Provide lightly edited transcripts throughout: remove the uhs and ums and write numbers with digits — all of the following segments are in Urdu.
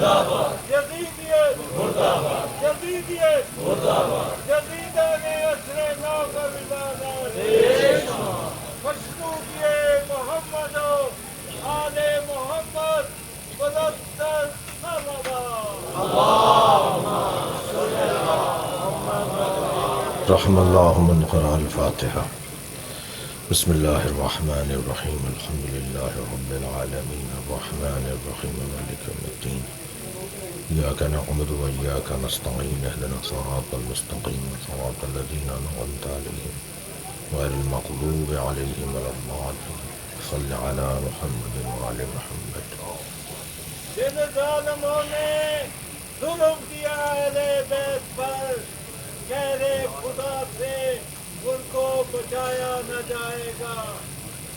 یزیدیت یزیدیت یزیدان عصر نو کا مزاج مشروطیے محمد و آل محمد مدثر رحم اللہ من قرأ الفاتحہ بسم اللہ الرحمن الرحیم الحمد للہ رب العالمین الرحمن الرحیم مالک یوم الدین ایاک نعبد و ایاک نستعین اهدنا الصراط المستقیم صراط الذین انعمت علیہم غیر المغضوب علیہم ولا الضالین صل علی محمد و آل محمد۔ جن ظالموں نے ظلم کیا اہل بیت پر، کہہ خدا سے ان کو بچایا نہ جائے گا۔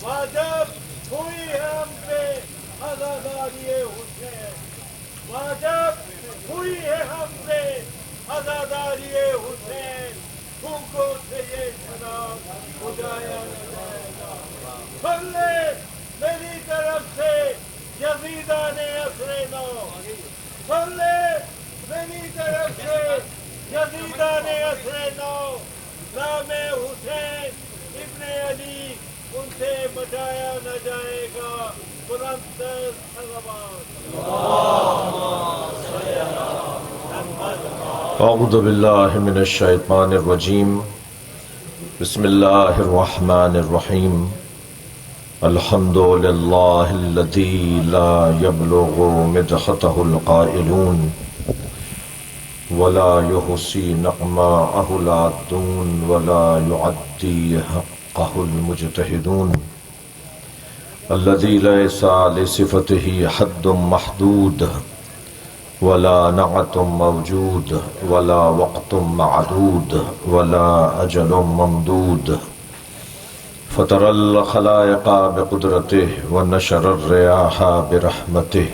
واجب ہوئی ہے ہم پہ عزاداری حسین، واجب ہوئی ہے ہم پہ عزاداری حسین، بھوکوں سے یہ شراب بجایا نہ جائے گا۔ سن لے میری طرف سے یزیدان عصر نو، سن لے میری طرف سے یزیدان عصر نو، نام حسین ابن علی ان سے بچایا نہ جائے گا۔ بلند تر صلوات۔ اعوذ باللہ من الشیطان الرجیم بسم اللہ الرحمن الرحیم الحمد للہ الذی لا یبلغ مدحتہ القائلون ولا يحصي نعماءه العادون ولا يعدي حقه المجتهدون الذي ليس لصفته حد محدود ولا نعت موجود ولا وقت معدود ولا أجل ممدود فطر الخلائق بقدرته ونشر الرياح برحمته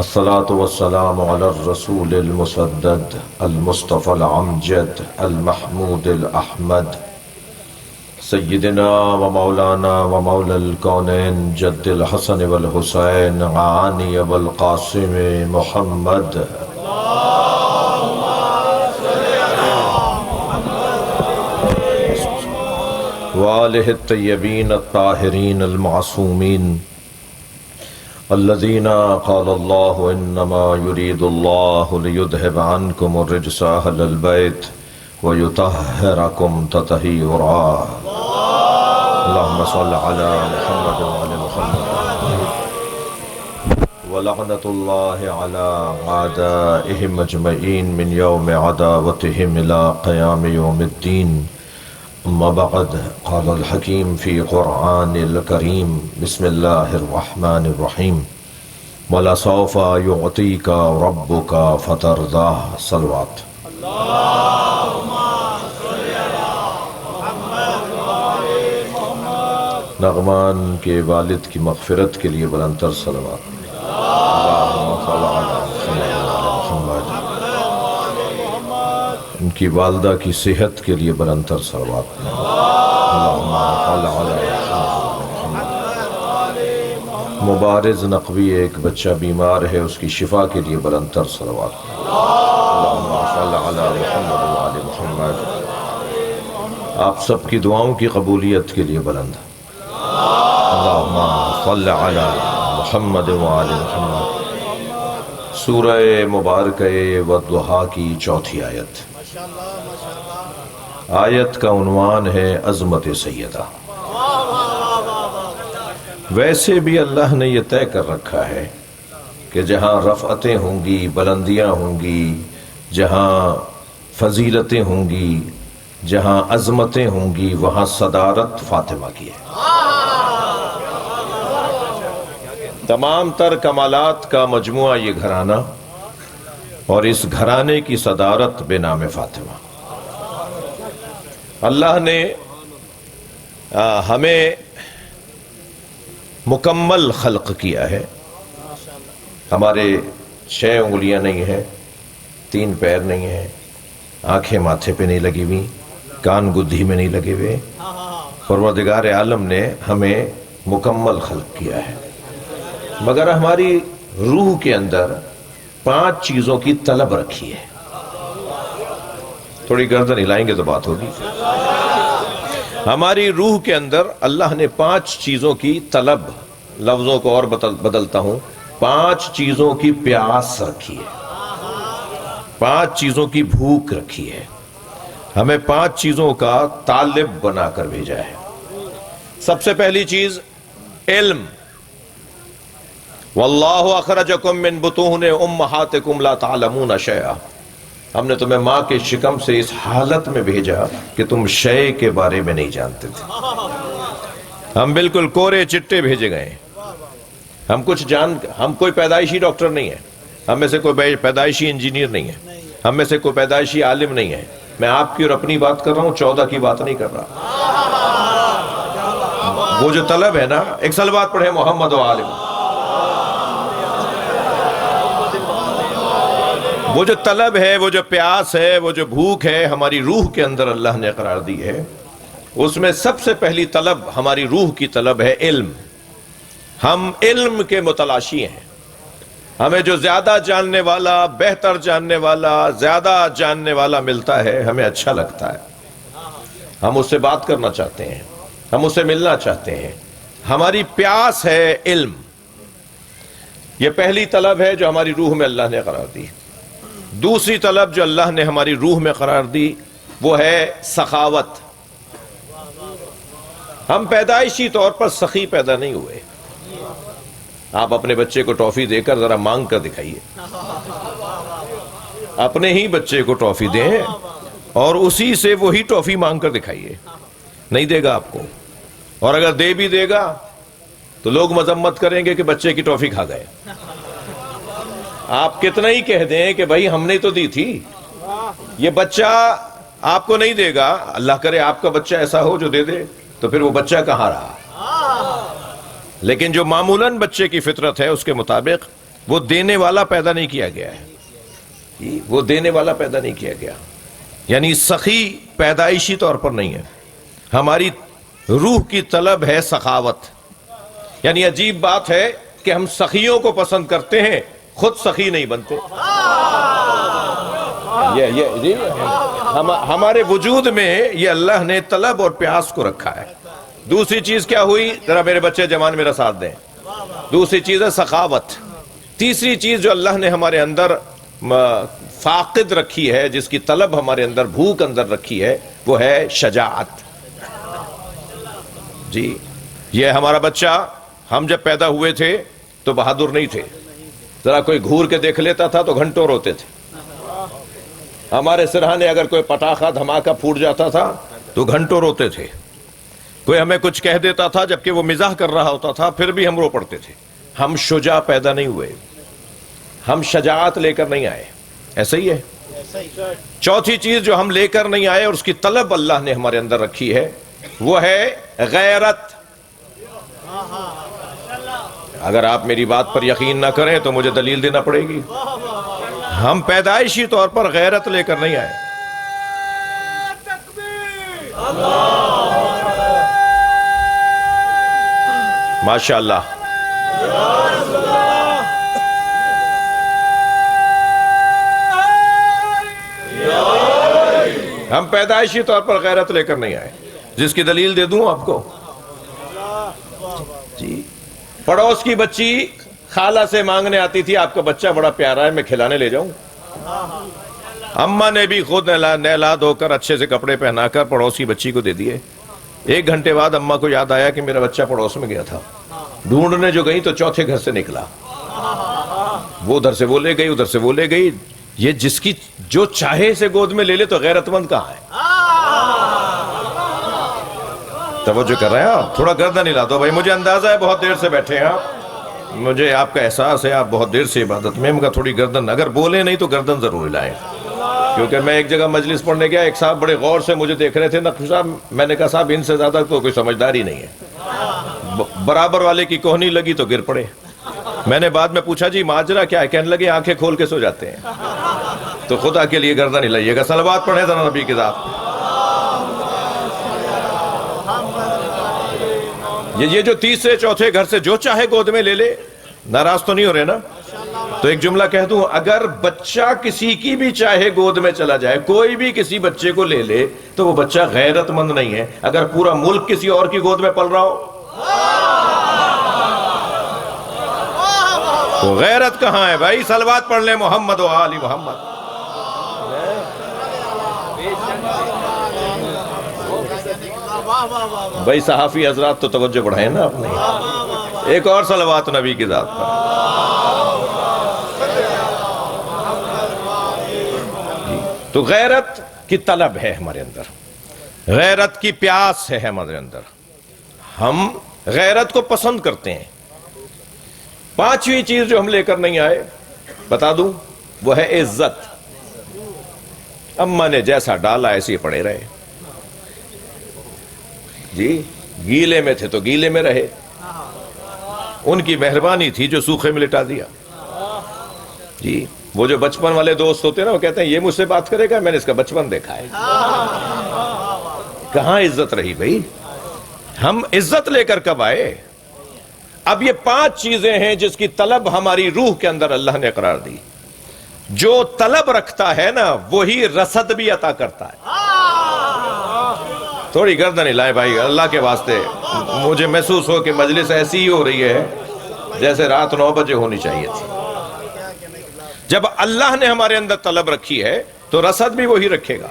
الصلاة والسلام على الرسول المسدد المصطفى العمجد المحمود الأحمد سيدنا ومولانا ومولى الكونين جد الحسن والحسين عاني والقاسم محمد وآله الطيبين الطاهرين المعصومين الذين قال الله إنما يريد الله ليذهب عنكم الرجس أهل البيت ويطهركم تطهيرا اللهم صل على محمد وعلى محمد ولعنة الله على أعدائهم أجمعين من يوم عداوتهم إلى قيام يوم الدين أما بعد قال الحكيم في قرآن الكريم بسم الله الرحمن الرحيم ولسوف يعطيك ربك فترضاه صلوات نغمان کے والد کی مغفرت کے لیے بلندتر صلوات اللہم صل علی محمد ان کی والدہ کی صحت کے لیے بلندتر صلوات اللہم صل علی محمد مبارز نقوی ایک بچہ بیمار ہے اس کی شفا کے لیے بلندتر صلوات اللہم صل علی محمد وعلی محمد آپ سب کی دعاؤں کی قبولیت کے لیے بلند اللہم صل علی محمد وعلی محمد سورہ مبارکہ والضحیٰ کی چوتھی آیت آیت کا عنوان ہے عظمت سیدہ ویسے بھی اللہ نے یہ طے کر رکھا ہے کہ جہاں رفعتیں ہوں گی بلندیاں ہوں گی جہاں فضیلتیں ہوں گی جہاں عظمتیں ہوں گی وہاں صدارت فاطمہ کی ہے تمام تر کمالات کا مجموعہ یہ گھرانہ اور اس گھرانے کی صدارت بے نام فاطمہ اللہ نے ہمیں مکمل خلق کیا ہے ہمارے 6 انگلیاں نہیں ہیں 3 پیر نہیں ہیں آنکھیں ماتھے پہ نہیں لگی ہوئی کان گدھی میں نہیں لگے ہوئے پروردگار عالم نے ہمیں مکمل خلق کیا ہے مگر ہماری روح کے اندر 5 چیزوں کی طلب رکھی ہے. تھوڑی گردن ہلائیں گے تو بات ہوگی. ہماری روح کے اندر اللہ نے 5 چیزوں کی طلب، لفظوں کو اور بدلتا ہوں، 5 چیزوں کی پیاس رکھی ہے، 5 چیزوں کی بھوک رکھی ہے. ہمیں 5 چیزوں کا طالب بنا کر بھیجا ہے. سب سے پہلی چیز علم. واللہ اخرجکم من بطون امہاتکم لا تعلمون شیئا. ہم نے تمہیں ماں کے شکم سے اس حالت میں بھیجا کہ تم شے کے بارے میں نہیں جانتے تھے. ہم بالکل کورے چٹے بھیجے گئے. ہم کوئی پیدائشی ڈاکٹر نہیں ہے، ہم میں سے کوئی پیدائشی انجینئر نہیں ہے، ہم میں سے کوئی پیدائشی عالم نہیں ہے. میں آپ کی اور اپنی بات کر رہا ہوں، 14 کی بات نہیں کر رہا. وہ جو طلب ہے نا، ایک صلوات پڑھے محمد و عالم. وہ جو طلب ہے، وہ جو پیاس ہے، وہ جو بھوک ہے، ہماری روح کے اندر اللہ نے قرار دی ہے. اس میں سب سے پہلی طلب ہماری روح کی طلب ہے علم. ہم علم کے متلاشی ہیں. ہمیں جو زیادہ جاننے والا، بہتر جاننے والا، زیادہ جاننے والا ملتا ہے، ہمیں اچھا لگتا ہے. ہم اس سے بات کرنا چاہتے ہیں، ہم اس سے ملنا چاہتے ہیں. ہماری پیاس ہے علم. یہ پہلی طلب ہے جو ہماری روح میں اللہ نے قرار دی. دوسری طلب جو اللہ نے ہماری روح میں قرار دی وہ ہے سخاوت. ہم پیدائشی طور پر سخی پیدا نہیں ہوئے. آپ اپنے بچے کو ٹافی دے کر ذرا مانگ کر دکھائیے. اپنے ہی بچے کو ٹافی دیں اور اسی سے وہی ٹافی مانگ کر دکھائیے. نہیں دے گا آپ کو. اور اگر دے بھی دے گا تو لوگ مذمت کریں گے کہ بچے کی ٹافی کھا گئے. آپ کتنا ہی کہہ دیں کہ بھائی ہم نے تو دی تھی، یہ بچہ آپ کو نہیں دے گا. اللہ کرے آپ کا بچہ ایسا ہو جو دے دے، تو پھر وہ بچہ کہاں رہا. لیکن جو معمولاً بچے کی فطرت ہے اس کے مطابق وہ دینے والا پیدا نہیں کیا گیا ہے. وہ دینے والا پیدا نہیں کیا گیا. یعنی سخی پیدائشی طور پر نہیں ہے. ہماری روح کی طلب ہے سخاوت. یعنی عجیب بات ہے کہ ہم سخیوں کو پسند کرتے ہیں، خود سخی نہیں بنتے. ہمارے وجود میں یہ اللہ نے طلب اور پیاس کو رکھا ہے. دوسری چیز کیا ہوئی؟ ذرا میرے بچے جوان میرا ساتھ دیں. دوسری چیز ہے سخاوت. تیسری چیز جو اللہ نے ہمارے اندر فاقد رکھی ہے، جس کی طلب ہمارے اندر، بھوک اندر رکھی ہے، وہ ہے شجاعت. جی یہ ہمارا بچہ، ہم جب پیدا ہوئے تھے تو بہادر نہیں تھے. ذرا کوئی گھور کے دیکھ لیتا تھا تو گھنٹوں روتے تھے. ہمارے سرہانے اگر کوئی پٹاخہ دھماکہ پھوٹ جاتا تھا تو گھنٹوں روتے تھے. کوئی ہمیں کچھ کہہ دیتا تھا جبکہ وہ مزاح کر رہا ہوتا تھا، پھر بھی ہم رو پڑتے تھے. ہم شجاع پیدا نہیں ہوئے، ہم شجاعت لے کر نہیں آئے. ایسا ہی ہے. چوتھی چیز جو ہم لے کر نہیں آئے اور اس کی طلب اللہ نے ہمارے اندر رکھی ہے وہ ہے غیرت. اگر آپ میری بات پر یقین نہ کریں تو مجھے دلیل دینا پڑے گی. ہم پیدائشی طور پر غیرت لے کر نہیں آئے. ماشاء اللہ. ہم پیدائشی طور پر غیرت لے کر نہیں آئے. جس کی دلیل دے دوں آپ کو. جی پڑوس کی بچی خالہ سے مانگنے آتی تھی، آپ کا بچہ بڑا پیارا ہے، میں کھلانے لے جاؤں. اماں نے بھی خود نہلا دھو کر اچھے سے کپڑے پہنا کر پڑوس کی بچی کو دے دیے. 1 گھنٹے بعد اماں کو یاد آیا کہ میرا بچہ پڑوس میں گیا تھا. ڈھونڈنے جو گئی تو چوتھے گھر سے نکلا. وہ ادھر سے وہ لے گئی، ادھر سے وہ لے گئی. یہ جس کی جو چاہے سے گود میں لے لے تو غیرت مند کہاں ہے؟ توجہ کر رہے ہیں آپ؟ تھوڑا گردن ہلا دو بھائی. مجھے اندازہ ہے بہت دیر سے بیٹھے ہیں آپ، مجھے آپ کا احساس ہے آپ بہت دیر سے عبادت میں. مگر تھوڑی گردن، اگر بولے نہیں تو گردن ضرور ہلائیں. کیونکہ میں ایک جگہ مجلس پڑھنے گیا، ایک صاحب بڑے غور سے مجھے دیکھ رہے تھے. نقوی صاحب، میں نے کہا صاحب ان سے زیادہ تو کوئی سمجھدار ہی نہیں ہے. برابر والے کی کوہنی لگی تو گر پڑے. میں نے بعد میں پوچھا جی ماجرا کیا ہے؟ کہنے لگے آنکھیں کھول کے سو جاتے ہیں. تو خدا کے لیے گردن ہلائیے گا. صلوات پڑھیں ذرا نبی کے ذات. یہ جو تیسرے چوتھے گھر سے جو چاہے گود میں لے لے. ناراض تو نہیں ہو رہے نا؟ تو ایک جملہ کہہ دوں، اگر بچہ کسی کی بھی چاہے گود میں چلا جائے، کوئی بھی کسی بچے کو لے لے، تو وہ بچہ غیرت مند نہیں ہے اگر پورا ملک کسی اور کی گود میں پل رہا ہو۔ تو غیرت کہاں ہے بھائی؟ صلوات پڑھ لیں محمد و آل محمد۔ بھائی صحافی حضرات تو توجہ بڑھائیں نا اپنے، ایک اور صلوات نبی کی ذات پر۔ تو غیرت کی طلب ہے ہمارے اندر، غیرت کی پیاس ہے ہمارے اندر، ہم غیرت کو پسند کرتے ہیں۔ پانچویں چیز جو ہم لے کر نہیں آئے بتا دوں، وہ ہے عزت۔ اماں نے جیسا ڈالا ایسے ہی پڑے رہے جی، گیلے میں تھے تو گیلے میں رہے، ان کی مہربانی تھی جو سوکھے میں لٹا دیا جی۔ وہ جو بچپن والے دوست ہوتے ہیں نا، وہ کہتے ہیں یہ مجھ سے بات کرے گا، میں نے اس کا بچپن دیکھا ہے۔ کہاں عزت رہی بھائی؟ ہم عزت لے کر کب آئے؟ اب یہ پانچ چیزیں ہیں جس کی طلب ہماری روح کے اندر اللہ نے قرار دی۔ جو طلب رکھتا ہے نا وہی رسد بھی عطا کرتا ہے۔ تھوڑی گردن ہلائے بھائی اللہ کے واسطے، مجھے محسوس ہو کہ مجلس ایسی ہی ہو رہی ہے جیسے رات 9 بجے ہونی چاہیے تھی۔ جب اللہ نے ہمارے اندر طلب رکھی ہے تو رسد بھی وہی رکھے گا۔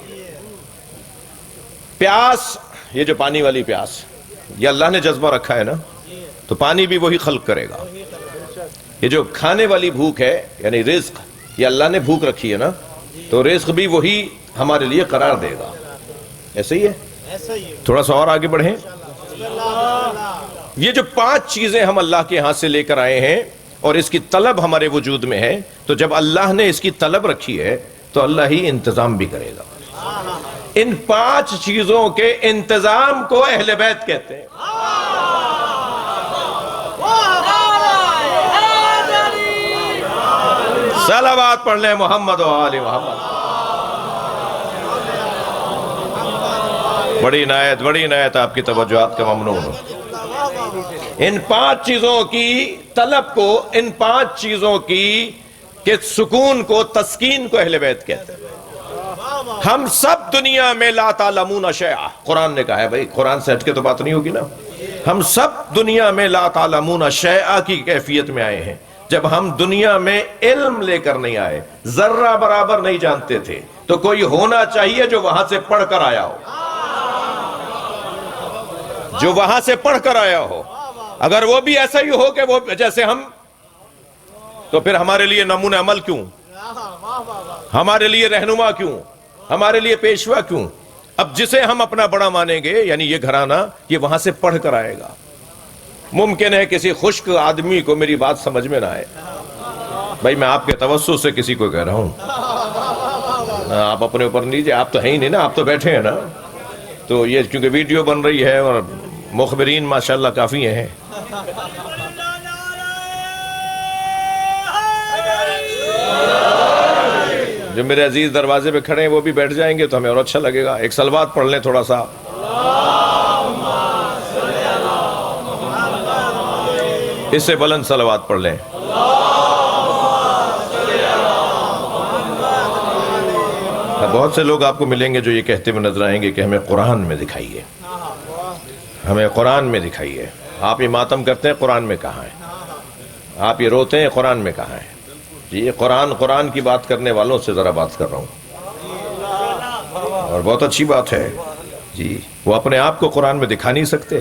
پیاس، یہ جو پانی والی پیاس، یہ اللہ نے جذبہ رکھا ہے نا، تو پانی بھی وہی خلق کرے گا۔ یہ جو کھانے والی بھوک ہے یعنی رزق، یہ اللہ نے بھوک رکھی ہے نا، تو رزق بھی وہی ہمارے لیے قرار دے گا۔ ایسے ہی ہے؟ تھوڑا سا اور آگے بڑھیں۔ یہ جو پانچ چیزیں ہم اللہ کے ہاتھ سے لے کر آئے ہیں اور اس کی طلب ہمارے وجود میں ہے، تو جب اللہ نے اس کی طلب رکھی ہے تو اللہ ہی انتظام بھی کرے گا۔ ان پانچ چیزوں کے انتظام کو اہل بیت کہتے ہیں۔ صلوات پڑھ لیں محمد و آل محمد۔ بڑی عنایت آپ کی توجہات کا ممنون ہو۔ ان پانچ چیزوں کی طلب کو، ان پانچ چیزوں کی کہ سکون کو، تسکین کو اہل بیت کہتے ہیں۔ ہم سب دنیا میں لا تعلمون شیئا، قرآن نے کہا ہے بھائی، قرآن سے ہٹ کے تو بات نہیں ہوگی نا۔ ہم سب دنیا میں لا تعلمون شیئا کی کیفیت میں آئے ہیں۔ جب ہم دنیا میں علم لے کر نہیں آئے، ذرہ برابر نہیں جانتے تھے، تو کوئی ہونا چاہیے جو وہاں سے پڑھ کر آیا ہو، جو وہاں سے پڑھ کر آیا ہو۔ اگر وہ بھی ایسا ہی ہو کہ وہ جیسے ہم، تو پھر ہمارے لیے نمونہ عمل کیوں، ہمارے لیے رہنما کیوں، ہمارے لیے پیشوا کیوں؟ اب جسے ہم اپنا بڑا مانیں گے یعنی یہ گھرانہ، یہ وہاں سے پڑھ کر آئے گا۔ ممکن ہے کسی خشک آدمی کو میری بات سمجھ میں نہ آئے بھائی، میں آپ کے توسط سے کسی کو کہہ رہا ہوں، آپ اپنے اوپر نہیں لیجیے، آپ تو ہیں ہی نہیں نا، آپ تو بیٹھے ہیں نا۔ تو یہ کیونکہ ویڈیو بن رہی ہے اور مخبرین ماشاءاللہ کافی ہیں، جو میرے عزیز دروازے پہ کھڑے ہیں وہ بھی بیٹھ جائیں گے تو ہمیں اور اچھا لگے گا۔ ایک صلوات پڑھ لیں تھوڑا سا۔ اس سے بلند صلوات پڑھ لیں۔ بہت سے لوگ آپ کو ملیں گے جو یہ کہتے ہوئے نظر آئیں گے کہ ہمیں قرآن میں دکھائیے، ہمیں قرآن میں دکھائیے۔ آپ یہ ماتم کرتے ہیں، قرآن میں کہاں ہے؟ آپ یہ روتے ہیں، قرآن میں کہاں ہے؟ جی قرآن کی بات کرنے والوں سے ذرا بات کر رہا ہوں، اور بہت اچھی بات ہے جی، وہ اپنے آپ کو قرآن میں دکھا نہیں سکتے،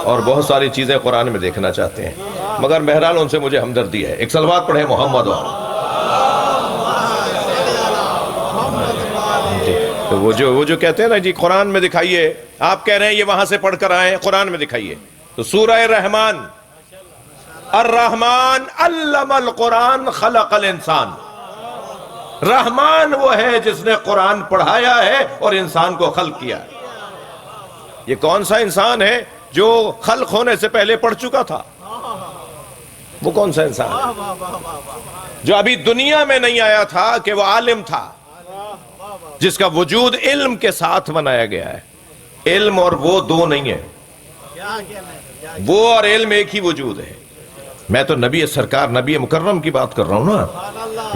اور بہت ساری چیزیں قرآن میں دیکھنا چاہتے ہیں، مگر بہرحال ان سے مجھے ہمدردی ہے۔ ایک صلوات پڑھیں محمد و تو وہ جو کہتے ہیں نا جی قرآن میں دکھائیے، آپ کہہ رہے ہیں یہ وہاں سے پڑھ کر آئے، قرآن میں دکھائیے۔ تو سورہ رحمان، الرحمن علم القرآن خلق الانسان، رحمان وہ ہے جس نے قرآن پڑھایا ہے اور انسان کو خلق کیا ہے۔ یہ کون سا انسان ہے جو خلق ہونے سے پہلے پڑھ چکا تھا؟ وہ کون سا انسان ہے جو ابھی دنیا میں نہیں آیا تھا کہ وہ عالم تھا، جس کا وجود علم کے ساتھ بنایا گیا ہے؟ علم اور وہ دو نہیں ہے، وہ اور علم ایک ہی وجود ہے. میں تو نبی سرکار نبی مکرم کی بات کر رہا ہوں نا.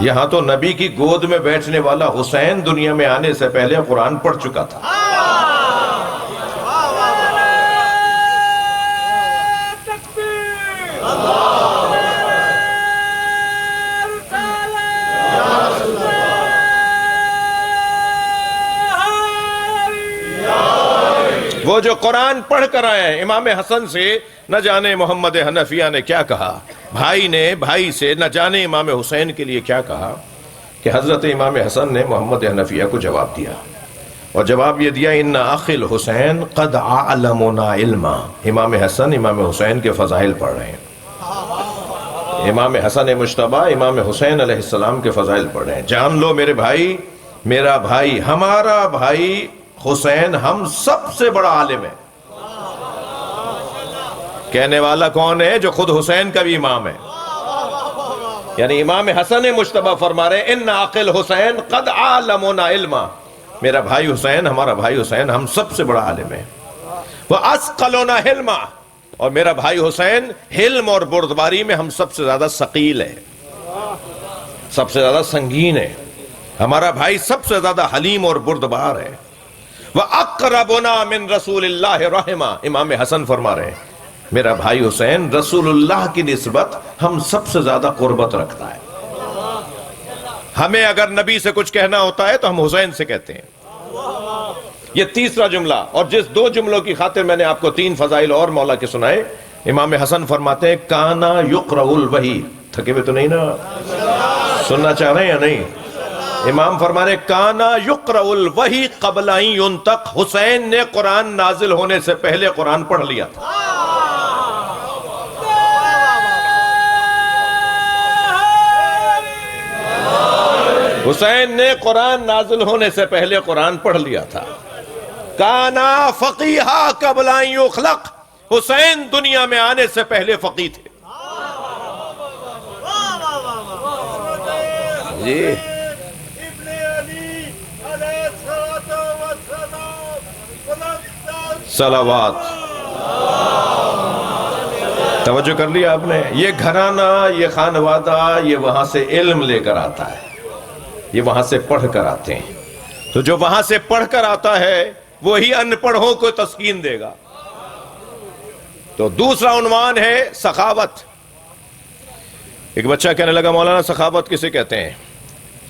یہاں تو نبی کی گود میں بیٹھنے والا حسین دنیا میں آنے سے پہلے قرآن پڑھ چکا تھا. وہ جو قرآن پڑھ کر آئے ہیں امام حسن سے نہ جانے محمد حنفیہ نے کیا کہا، بھائی نے بھائی سے نہ جانے امام حسین کے لیے کیا کہا، کہ حضرت امام حسن نے محمد حنفیہ کو جواب دیا، اور جواب یہ دیا ان اخ الحسین قد علمنا علما. امام حسن امام حسین کے فضائل پڑھ رہے ہیں. امام حسن مجتبی امام حسین علیہ السلام کے فضائل پڑھ رہے ہیں. جان لو میرے بھائی، میرا بھائی، ہمارا بھائی حسین ہم سب سے بڑا عالم ہے. کہنے والا کون ہے؟ جو خود حسین کا بھی امام ہے. یعنی امام حسن مجتبی فرما رہے ہیں ان عاقل حسین قد علمنا علما. میرا بھائی حسین، ہمارا بھائی حسین ہم سب سے بڑا عالم ہے. وَأَسْقَلُنَا حِلْمًا، اور میرا بھائی حسین حلم اور بردباری میں ہم سب سے زیادہ ثقیل ہے، سب سے زیادہ سنگین ہے. ہمارا بھائی سب سے زیادہ حلیم اور بردبار ہے. وَأَقْرَبُنَا مِن رَسُولِ اللَّهِ رَحِمًا. امام حسن فرما رہے ہیں میرا بھائی حسین رسول اللہ کی نسبت ہم سب سے زیادہ قربت رکھتا ہے. ہمیں اگر نبی سے کچھ کہنا ہوتا ہے تو ہم حسین سے کہتے ہیں. یہ تیسرا جملہ. اور جس دو جملوں کی خاطر میں نے آپ کو 3 فضائل اور مولا کے سنائے، امام حسن فرماتے ہیں کانا یقرأ الوحی. تھکے ہوئے تو نہیں نا؟ سننا چاہ رہے ہیں یا نہیں؟ امام فرما رہے کانا یقرأ الوحی قبل ان ینطق. حسین نے قرآن نازل ہونے سے پہلے قرآن پڑھ لیا تھا. حسین نے قرآن نازل ہونے سے پہلے قرآن پڑھ لیا تھا. کانا فقیہا قبل ان یخلق. حسین دنیا میں آنے سے پہلے فقیہ تھے. جی ابن علی علیہ السلام صلوات. توجہ کر لیا آپ نے؟ یہ گھرانہ، یہ خانوادہ، یہ وہاں سے علم لے کر آتا ہے، یہ وہاں سے پڑھ کر آتے ہیں. تو جو وہاں سے پڑھ کر آتا ہے وہی ان پڑھوں کو تسکین دے گا. تو دوسرا عنوان ہے سخاوت. ایک بچہ کہنے لگا مولانا سخاوت کسے کہتے ہیں؟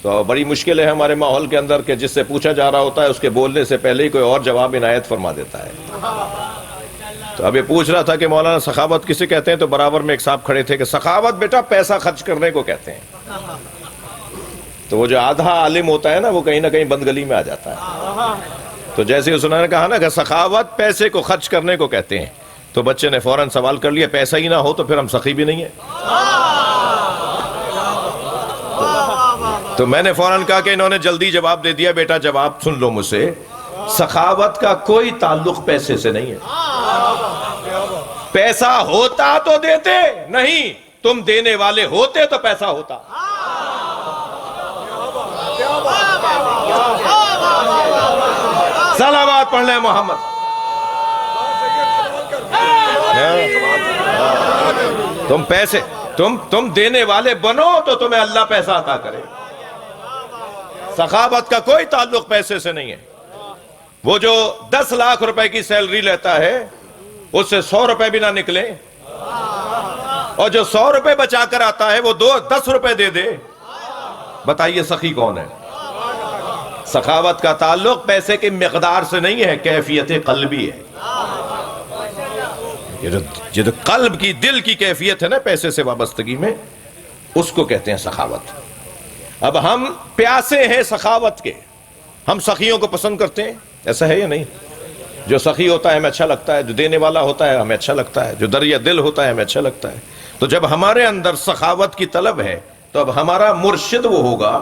تو بڑی مشکل ہے ہمارے ماحول کے اندر کہ جس سے پوچھا جا رہا ہوتا ہے اس کے بولنے سے پہلے ہی کوئی اور جواب عنایت فرما دیتا ہے. تو اب یہ پوچھ رہا تھا کہ مولانا سخاوت کسے کہتے ہیں، تو برابر میں ایک صاحب کھڑے تھے کہ سخاوت بیٹا پیسہ خرچ کرنے کو کہتے ہیں. تو وہ جو آدھا عالم ہوتا ہے نا وہ کہیں نہ کہیں بند گلی میں آ جاتا ہے. تو جیسے اس نے کہا نا کہ سخاوت پیسے کو خرچ کرنے کو کہتے ہیں، تو بچے نے فوراً سوال کر لیا پیسہ ہی نہ ہو تو پھر ہم سخی بھی نہیں ہیں. تو میں نے فوراً کہا کہ انہوں نے جلدی جواب دے دیا. بیٹا جواب سن لو مجھ سے، سخاوت کا کوئی تعلق پیسے سے نہیں ہے. پیسہ ہوتا تو دیتے نہیں، تم دینے والے ہوتے تو پیسہ ہوتا. صلوات پڑھ لیں محمد. تم پیسے تم دینے والے بنو تو تمہیں اللہ پیسہ عطا کرے. سخاوت کا کوئی تعلق پیسے سے نہیں ہے. وہ جو 10 لاکھ روپے کی سیلری لیتا ہے اس سے 100 روپے بھی نہ نکلے، اور جو 100 روپے بچا کر آتا ہے وہ 10 روپے دے دے، بتائیے سخی کون ہے؟ سخاوت کا تعلق پیسے کی مقدار سے نہیں ہے، کیفیت قلبی ہے. یہ جو قلب کی دل کی کیفیت ہے نا پیسے سے وابستگی میں، اس کو کہتے ہیں سخاوت. اب ہم پیاسے ہیں سخاوت کے، ہم سخیوں کو پسند کرتے ہیں، ایسا ہے یا نہیں؟ جو سخی ہوتا ہے ہمیں اچھا لگتا ہے، جو دینے والا ہوتا ہے ہمیں اچھا لگتا ہے، جو دریا دل ہوتا ہے ہمیں اچھا لگتا ہے. تو جب ہمارے اندر سخاوت کی طلب ہے تو اب ہمارا مرشد وہ ہوگا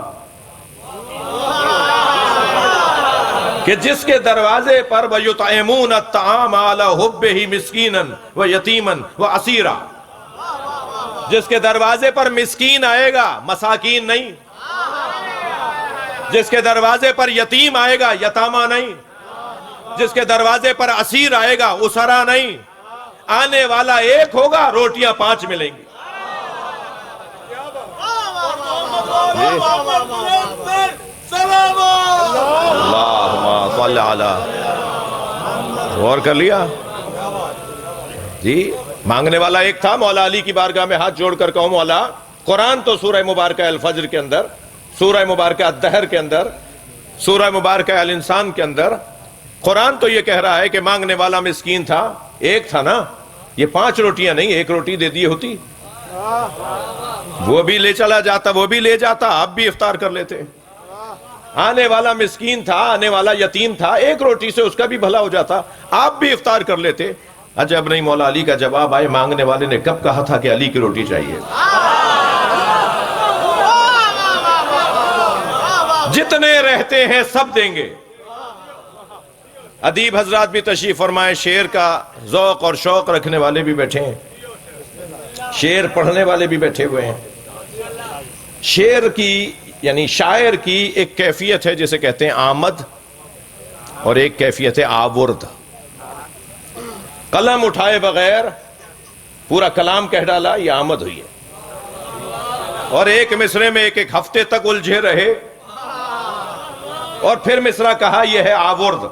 کہ جس کے دروازے پر وَيُطْعِمُونَ الطَّعَامَ عَلَى حُبِّهِ مِسْكِينًا وَيَتِيمًا وَأَسِيرًا. جس کے دروازے پر مسکین آئے گا، مساکین نہیں. جس کے دروازے پر یتیم آئے گا، یتامہ نہیں. جس کے دروازے پر اسیر آئے گا، اسرا نہیں. آنے والا ایک ہوگا، روٹیاں 5 ملیں گی۔ اللہم صلی علی، غور کر لیا جی؟ مانگنے والا ایک تھا، مولا علی کی بارگاہ میں ہاتھ جوڑ کر کہوں مولا، قرآن تو سورہ مبارکہ الفجر کے اندر، سورہ مبارکہ الدہر کے اندر، سورہ مبارکہ الانسان کے اندر، قرآن تو یہ کہہ رہا ہے کہ مانگنے والا مسکین تھا، ایک تھا نا، یہ 5 روٹیاں نہیں، 1 روٹی دے دی ہوتی، وہ بھی لے چلا جاتا، وہ بھی لے جاتا، آپ بھی افطار کر لیتے۔ آنے والا مسکین تھا، آنے والا یتیم تھا، 1 روٹی سے اس کا بھی بھلا ہو جاتا، آپ بھی افطار کر لیتے۔ عجب نہیں، مولا علی کا جواب آئے، مانگنے والے نے کب کہا تھا کہ علی کی روٹی چاہیے؟ جتنے رہتے ہیں سب دیں گے۔ ادیب حضرات بھی تشریف فرمائے، شعر کا ذوق اور شوق رکھنے والے بھی بیٹھے ہیں، شعر پڑھنے والے بھی بیٹھے ہوئے ہیں۔ شعر کی یعنی شاعر کی ایک کیفیت ہے جسے کہتے ہیں آمد، اور ایک کیفیت ہے آورد۔ قلم اٹھائے بغیر پورا کلام کہہ ڈالا، یہ آمد ہوئی ہے، اور ایک مصرے میں ایک ہفتے تک الجھے رہے اور پھر مصرع کہا، یہ ہے آورد۔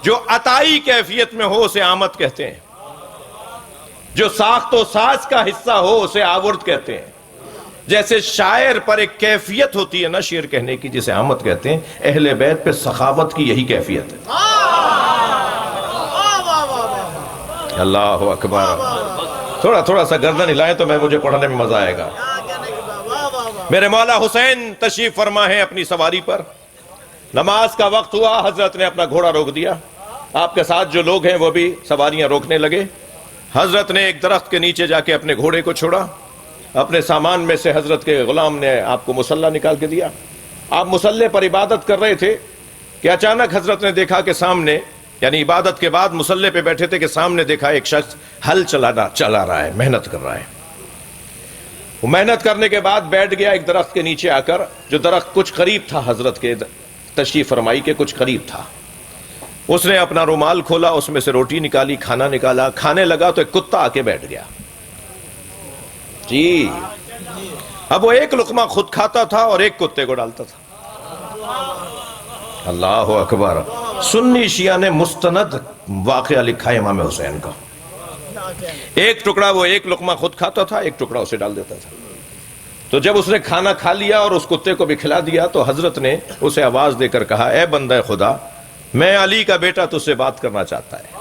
جو عطائی کیفیت میں ہو اسے آمد کہتے ہیں، جو ساخت و ساز کا حصہ ہو اسے آورد کہتے ہیں۔ جیسے شاعر پر ایک کیفیت ہوتی ہے نا شعر کہنے کی، جسے آمد کہتے ہیں، اہل بیت پہ سخاوت کی یہی کیفیت ہے۔ اللہ اکبر، تھوڑا سا گردن ہلائیں تو مجھے پڑھنے میں مزہ آئے گا۔ میرے مولا حسین تشریف فرما ہے اپنی سواری پر، نماز کا وقت ہوا، حضرت نے اپنا گھوڑا روک دیا، آپ کے ساتھ جو لوگ ہیں وہ بھی سواریاں روکنے لگے۔ حضرت نے ایک درخت کے نیچے جا کے اپنے گھوڑے کو چھوڑا، اپنے سامان میں سے حضرت کے غلام نے آپ کو مصلی نکال کے دیا۔ آپ مصلی پر عبادت کر رہے تھے کہ اچانک حضرت نے دیکھا کہ سامنے، یعنی عبادت کے بعد مصلی پہ بیٹھے تھے کہ سامنے دیکھا ایک شخص ہل چلا رہا ہے، محنت کر رہا ہے۔ وہ محنت کرنے کے بعد بیٹھ گیا ایک درخت کے نیچے آ کر، جو درخت کچھ قریب تھا حضرت کے تشریف فرمائی کے کچھ قریب تھا۔ اس نے اپنا رومال کھولا، اس میں سے روٹی نکالی، کھانا نکالا، کھانے لگا تو ایک کتا آ کے بیٹھ گیا جی۔ اب وہ ایک لقمہ خود کھاتا تھا اور ایک کتے کو ڈالتا تھا۔ اللہ اکبر، سنی شیعہ نے مستند واقعہ لکھا ہے امام حسین کا۔ ایک ٹکڑا وہ ایک لقمہ خود کھاتا تھا، ایک ٹکڑا اسے ڈال دیتا تھا۔ تو جب اس نے کھانا کھا لیا اور اس کتے کو بھی کھلا دیا تو حضرت نے اسے آواز دے کر کہا، اے بندہ خدا، میں علی کا بیٹا تجھ سے بات کرنا چاہتا ہے۔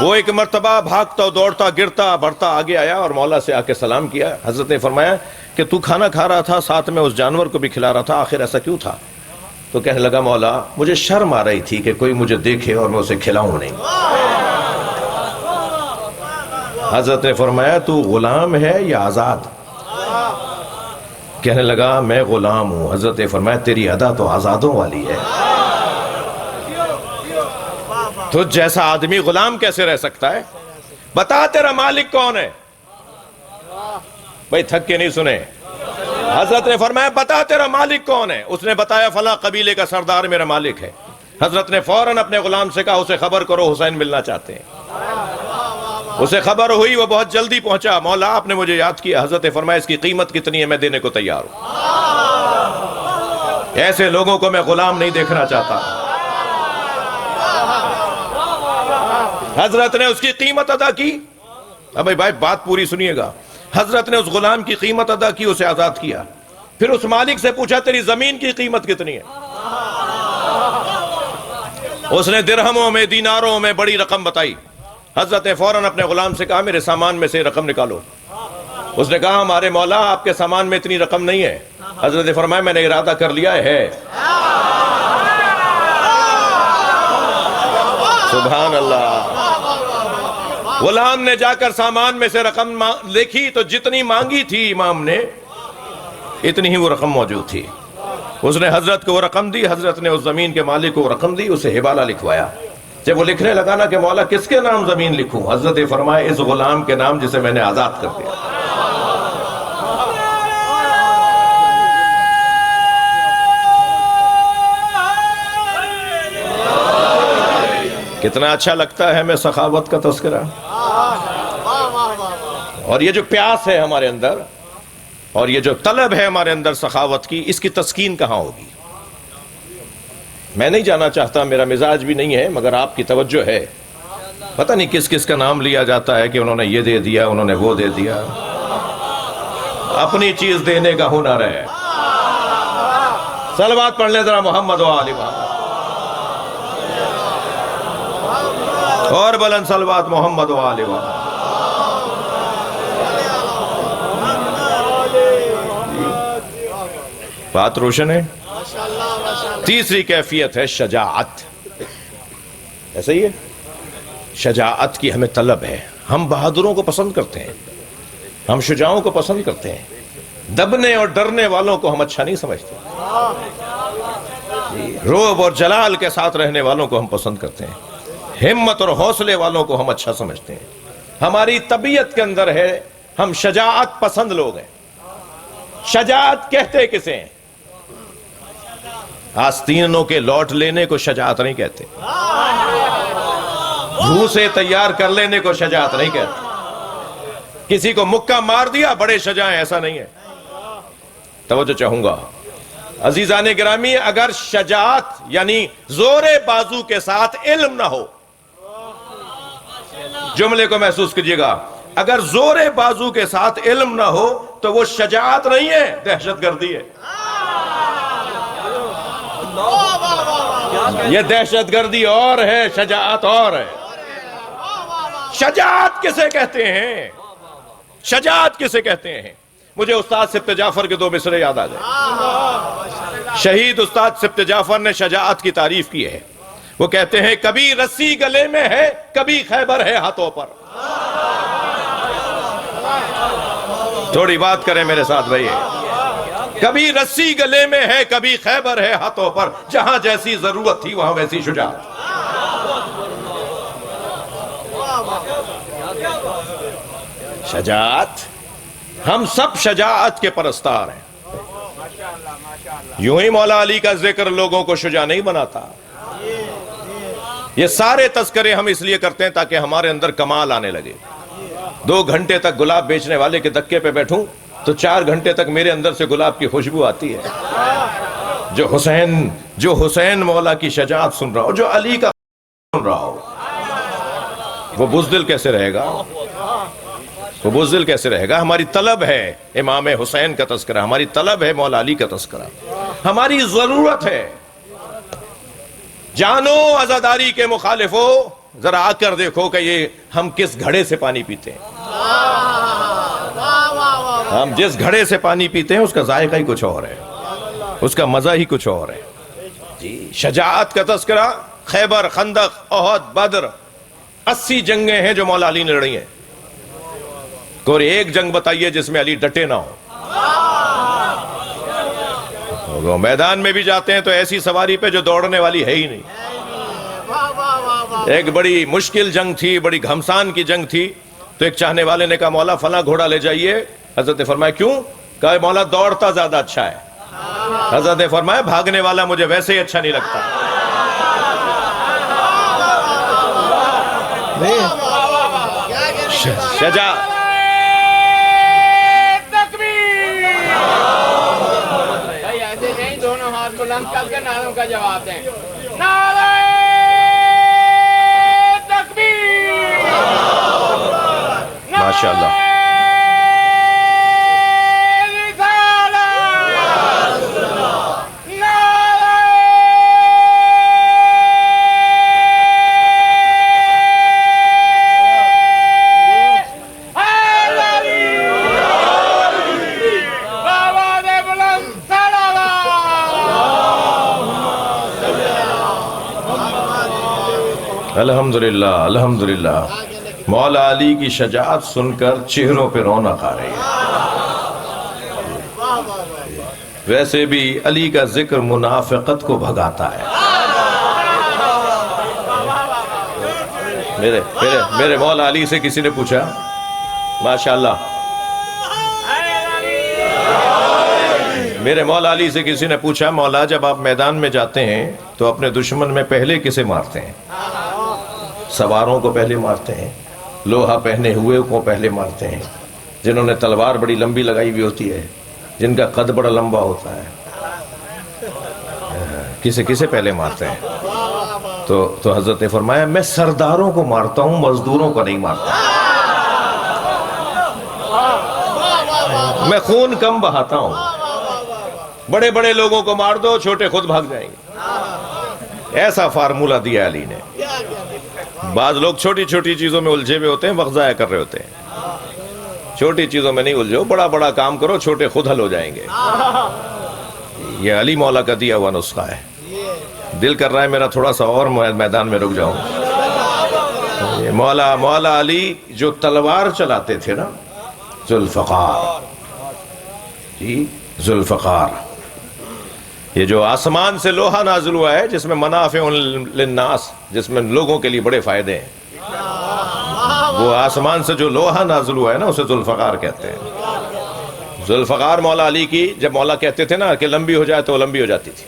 وہ ایک مرتبہ بھاگتا دوڑتا گرتا بڑھتا آگے آیا اور مولا سے آ کے سلام کیا۔ حضرت نے فرمایا کہ تو کھانا کھا رہا تھا، ساتھ میں اس جانور کو بھی کھلا رہا تھا، آخر ایسا کیوں تھا؟ تو کہنے لگا، مولا مجھے شرم آ رہی تھی کہ کوئی مجھے دیکھے اور میں اسے کھلاؤں نہیں۔ حضرت نے فرمایا، تو غلام ہے یا آزاد؟ کہنے لگا، میں غلام ہوں۔ حضرت نے فرمایا، تیری ادا تو آزادوں والی ہے، تو جیسا آدمی غلام کیسے رہ سکتا ہے؟ بتا تیرا مالک کون ہے؟ بھائی تھک کے نہیں سنے، حضرت نے فرمایا بتا تیرا مالک کون ہے؟ اس نے بتایا فلاں قبیلے کا سردار میرا مالک ہے۔ حضرت نے فوراً اپنے غلام سے کہا اسے خبر کرو حسین ملنا چاہتے ہیں۔ اسے خبر ہوئی، وہ بہت جلدی پہنچا، مولا آپ نے مجھے یاد کیا۔ حضرت نے فرمایا اس کی قیمت کتنی ہے، میں دینے کو تیار ہوں۔ ایسے لوگوں کو میں غلام نہیں دیکھنا چاہتا۔ حضرت نے اس کی قیمت ادا کی۔ اب بھائی بات پوری سنیے گا۔ حضرت نے اس غلام کی قیمت ادا کی، اسے آزاد کیا۔ پھر اس مالک سے پوچھا تیری زمین کی قیمت کتنی ہے؟ اس نے درہموں میں دیناروں میں بڑی رقم بتائی۔ حضرت نے فوراً اپنے غلام سے کہا میرے سامان میں سے رقم نکالو۔ اس نے کہا ہمارے مولا آپ کے سامان میں اتنی رقم نہیں ہے۔ حضرت نے فرمایا میں نے ارادہ کر لیا ہے۔ سبحان اللہ۔ غلام نے جا کر سامان میں سے رقم دیکھی تو جتنی مانگی تھی امام نے اتنی ہی وہ رقم موجود تھی۔ اس نے حضرت کو وہ رقم دی۔ حضرت نے اس زمین کے مالک کو رقم دی، اسے حوالہ لکھوایا۔ جب وہ لکھنے لگا نا کہ مولا کس کے نام زمین لکھوں، حضرت نے فرمایا اس غلام کے نام جسے میں نے آزاد کر دیا۔ کتنا اچھا لگتا ہے ہمیں سخاوت کا تذکرہ، اور یہ جو پیاس ہے ہمارے اندر اور یہ جو طلب ہے ہمارے اندر سخاوت کی، اس کی تسکین کہاں ہوگی؟ میں نہیں جانا چاہتا، میرا مزاج بھی نہیں ہے، مگر آپ کی توجہ ہے۔ پتہ نہیں کس کس کا نام لیا جاتا ہے کہ انہوں نے یہ دے دیا، انہوں نے وہ دے دیا۔ اپنی چیز دینے کا ہنر ہے۔ صلوات پڑھ لیں ذرا محمد و آل محمد، اور بلند صلوات محمد و آل محمد۔ بات روشن ہے۔ تیسری کیفیت ہے شجاعت۔ ایسا ہی ہے، شجاعت کی ہمیں طلب ہے۔ ہم بہادروں کو پسند کرتے ہیں، ہم شجاعوں کو پسند کرتے ہیں، دبنے اور ڈرنے والوں کو ہم اچھا نہیں سمجھتے، رعب اور جلال کے ساتھ رہنے والوں کو ہم پسند کرتے ہیں، ہمت اور حوصلے والوں کو ہم اچھا سمجھتے ہیں۔ ہماری طبیعت کے اندر ہے، ہم شجاعت پسند لوگ ہیں۔ شجاعت کہتے کسے ہیں؟ آستینوں کے لوٹ لینے کو شجاعت نہیں کہتے، بھوسے تیار کر لینے کو شجاعت نہیں کہتے، کسی کو مکہ مار دیا بڑے شجاع ہیں، ایسا نہیں ہے۔ توجہ چاہوں گا عزیزان گرامی، اگر شجاعت یعنی زور بازو کے ساتھ علم نہ ہو، جملے کو محسوس کیجئے گا، اگر زور بازو کے ساتھ علم نہ ہو تو وہ شجاعت نہیں ہے، دہشت گردی ہے۔ یہ دہشت گردی اور ہے، شجاعت اور ہے۔ شجاعت کسے کہتے ہیں؟ شجاعت کسے کہتے ہیں؟ مجھے استاد سبط جعفر کے دو مصرے یاد آ گئے۔ شہید استاد سبط جعفر نے شجاعت کی تعریف کی ہے۔ وہ کہتے ہیں کبھی رسی گلے میں ہے، کبھی خیبر ہے ہاتھوں پر۔ تھوڑی بات کریں میرے ساتھ بھائی۔ کبھی رسی گلے میں ہے، کبھی خیبر ہے ہاتھوں پر، جہاں جیسی ضرورت تھی وہاں ویسی شجاعت۔ شجاعت، ہم سب شجاعت کے پرستار ہیں۔ یوں ہی مولا علی کا ذکر لوگوں کو شجاع نہیں بناتا۔ یہ سارے تذکرے ہم اس لیے کرتے ہیں تاکہ ہمارے اندر کمال آنے لگے۔ 2 گھنٹے تک گلاب بیچنے والے کے دکے پہ بیٹھوں تو 4 گھنٹے تک میرے اندر سے گلاب کی خوشبو آتی ہے۔ جو حسین مولا کی شجاعت سن رہا ہو، جو علی کا سن رہا ہو، وہ بزدل کیسے رہے گا؟ وہ بزدل کیسے رہے گا؟ ہماری طلب ہے امام حسین کا تذکرہ، ہماری طلب ہے مولا علی کا تذکرہ، ہماری ضرورت ہے۔ جانو عزاداری کے مخالفو، ذرا آ کر دیکھو کہ یہ ہم کس گھڑے سے پانی پیتے ہیں۔ ہم جس گھڑے سے پانی پیتے ہیں اس کا ذائقہ ہی کچھ اور ہے، اس کا مزہ ہی کچھ اور ہے۔ جی، شجاعت کا تذکرہ، خیبر، خندق، احد، بدر، 80 جنگیں ہیں جو مولا علی نے لڑی ہیں۔ کوئی ایک جنگ بتائیے جس میں علی ڈٹے نہ ہو۔ وہ میدان میں بھی جاتے ہیں تو ایسی سواری پہ جو دوڑنے والی ہے ہی نہیں۔ ایک بڑی مشکل جنگ تھی، بڑی گھمسان کی جنگ تھی، تو ایک چاہنے والے نے کہا مولا فلاں گھوڑا لے جائیے۔ حضرت نے فرمایا کیوں؟ کہا مولا دوڑتا زیادہ اچھا ہے۔ حضرت نے فرمایا بھاگنے والا مجھے ویسے ہی اچھا نہیں لگتا۔ شجاعت، دونوں ہاتھ بلند کر کے نعروں کا جواب دیں۔ نعرہ تکبیر، ماشاءاللہ، الحمدللہ الحمدللہ۔ مولا علی کی شجاعت سن کر چہروں پہ رونق آ رہی ہے۔ ویسے بھی علی کا ذکر منافقت کو بھگاتا ہے۔ میرے مولا علی سے کسی نے پوچھا، ماشاءاللہ، میرے مولا علی سے کسی نے پوچھا مولا جب آپ میدان میں جاتے ہیں تو اپنے دشمن میں پہلے کسے مارتے ہیں؟ سواروں کو پہلے مارتے ہیں، لوہا پہنے ہوئے کو پہلے مارتے ہیں، جنہوں نے تلوار بڑی لمبی لگائی ہوئی ہوتی ہے، جن کا قد بڑا لمبا ہوتا ہے، کسے پہلے مارتے ہیں؟ تو حضرت نے فرمایا میں سرداروں کو مارتا ہوں، مزدوروں کو نہیں مارتا، میں خون کم بہاتا ہوں۔ بڑے بڑے لوگوں کو مار دو، چھوٹے خود بھاگ جائیں گے۔ ایسا فارمولہ دیا علی نے۔ بعض لوگ چھوٹی چھوٹی چیزوں میں الجھے ہوئے ہوتے ہیں، وقت ضائع کر رہے ہوتے ہیں۔ چھوٹی چیزوں میں نہیں الجھو، بڑا بڑا کام کرو، چھوٹے خود حل ہو جائیں گے۔ یہ علی مولا کا دیا ہوا نسخہ ہے۔ دل کر رہا ہے میرا تھوڑا سا اور میدان میں رک جاؤں۔ مولا علی جو تلوار چلاتے تھے نا، ذوالفقار، جی ذوالفقار، یہ جو آسمان سے لوہا نازل ہوا ہے جس میں منافع للناس، جس میں لوگوں کے لیے بڑے فائدے ہیں، وہ آسمان سے جو لوہا نازل ہوا ہے نا اسے ذوالفقار کہتے ہیں۔ ذوالفقار مولا علی کی، جب مولا کہتے تھے نا کہ لمبی ہو جائے تو وہ لمبی ہو جاتی تھی،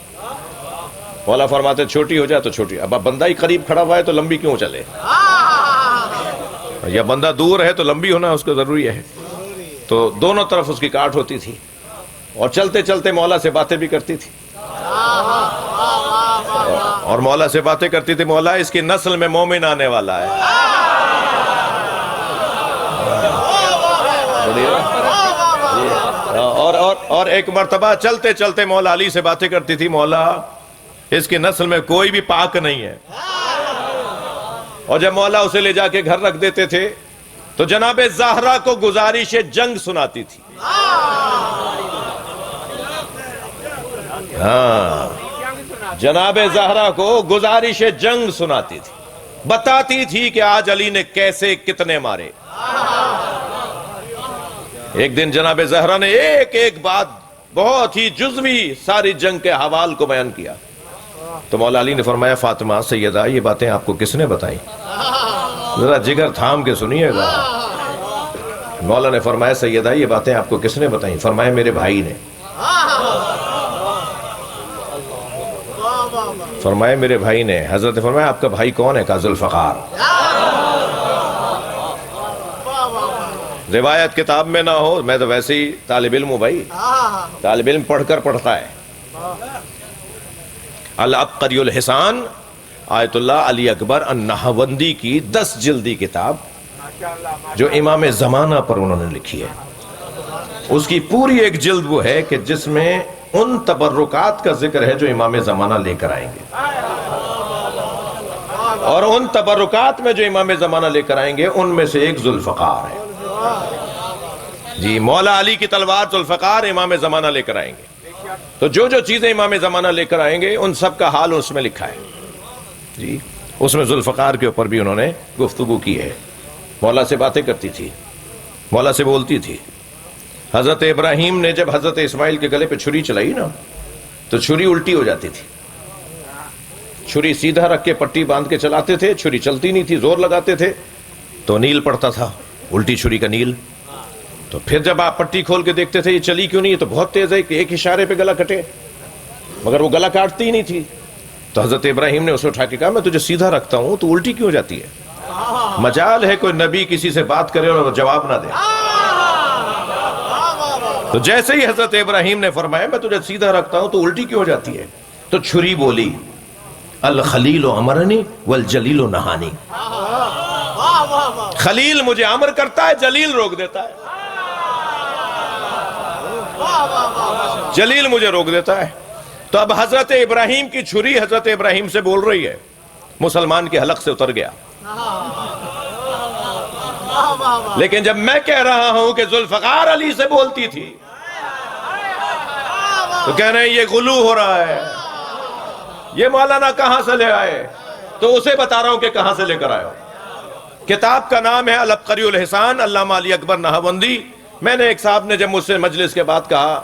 مولا فرماتے چھوٹی ہو جائے تو چھوٹی۔ اب بندہ ہی قریب کھڑا ہوا ہے تو لمبی کیوں چلے؟ یا بندہ دور ہے تو لمبی ہونا اس کو ضروری ہے۔ تو دونوں طرف اس کی کاٹ ہوتی تھی، اور چلتے چلتے مولا سے باتیں بھی کرتی تھی، اور مولا سے باتیں کرتی تھی، مولا اس کی نسل میں مومن آنے والا ہے۔ اور ایک مرتبہ چلتے چلتے مولا علی سے باتیں کرتی تھی، مولا اس کی نسل میں کوئی بھی پاک نہیں ہے۔ اور جب مولا اسے لے جا کے گھر رکھ دیتے تھے تو جناب زہرا کو گزارش جنگ سناتی تھی۔ ہاں، جناب زہرا کو گزارش جنگ سناتی تھی، بتاتی تھی کہ آج علی نے کیسے کتنے مارے۔ ایک دن جناب زہرا نے ایک ایک بات بہت ہی جزوی ساری جنگ کے حوال کو بیان کیا، تو مولا علی نے فرمایا فاطمہ سیدہ یہ باتیں آپ کو کس نے بتائیں؟ ذرا جگر تھام کے سنیے گا۔ مولا نے فرمایا سیدہ یہ باتیں آپ کو کس نے بتائیں؟ فرمایا میرے بھائی نے۔ فرمایا میرے بھائی نے۔ حضرت نے فرمایا آپ کا بھائی کون ہے؟ کہا ذوالفقار۔ روایت کتاب میں نہ ہو، میں تو ویسے ہی طالب علم ہوں بھائی، طالب علم پڑھ کر پڑھتا ہے۔ العبقری الحسان آیت اللہ علی اکبر النہوندی کی 10 جلدی کتاب جو امام زمانہ پر انہوں نے لکھی ہے، اس کی پوری ایک جلد وہ ہے کہ جس میں ان تبرکات کا ذکر ہے جو امام زمانہ لے کر آئیں گے، اور ان تبرکات میں جو امام زمانہ لے کر آئیں گے ان میں سے ایک ذوالفقار ہے۔ جی مولا علی کی تلوار ذوالفقار امام زمانہ لے کر آئیں گے، تو جو چیزیں امام زمانہ لے کر آئیں گے ان سب کا حال اس میں لکھا ہے۔ جی اس میں ذوالفقار کے اوپر بھی انہوں نے گفتگو کی ہے۔ مولا سے باتیں کرتی تھی، مولا سے بولتی تھی۔ حضرت ابراہیم نے جب حضرت اسماعیل کے گلے پہ چھری چلائی نا تو چھری الٹی ہو جاتی تھی۔ چھری سیدھا رکھ کے پٹی باندھ کے چلاتے تھے، چھری چلتی نہیں تھی، زور لگاتے تھے تو نیل پڑتا تھا، الٹی چھری کا نیل۔ تو پھر جب آپ پٹی کھول کے دیکھتے تھے یہ چلی کیوں نہیں، یہ تو بہت تیز ہے کہ ایک اشارے پہ گلا کٹے، مگر وہ گلا کاٹتی ہی نہیں تھی۔ تو حضرت ابراہیم نے اسے اٹھا کے کہا میں تجھے سیدھا رکھتا ہوں تو الٹی کیوں جاتی ہے؟ مجال ہے کوئی نبی کسی سے بات کرے اور جواب نہ دے۔ تو جیسے ہی حضرت ابراہیم نے فرمایا میں تجھے سیدھا رکھتا ہوں تو الٹی کیوں جاتی ہے، تو چھری بولی الخلیل امرنی والجلیل نہانی، خلیل مجھے امر کرتا ہے، جلیل روک دیتا ہے، جلیل مجھے روک دیتا ہے۔ تو اب حضرت ابراہیم کی چھری حضرت ابراہیم سے بول رہی ہے، مسلمان کے حلق سے اتر گیا۔ لیکن جب میں کہہ رہا ہوں کہ ذوالفقار علی سے بولتی تھی تو کہہ رہے ہیں یہ غلو ہو رہا ہے، یہ مولانا کہاں سے لے آئے؟ تو اسے بتا رہا ہوں کہ کہاں سے لے کر آئے ہو۔ کتاب کا نام ہے العبقری الحسان، علامہ علی اکبر نہوندی۔ میں نے ایک صاحب نے جب مجھ سے مجلس کے بعد کہا،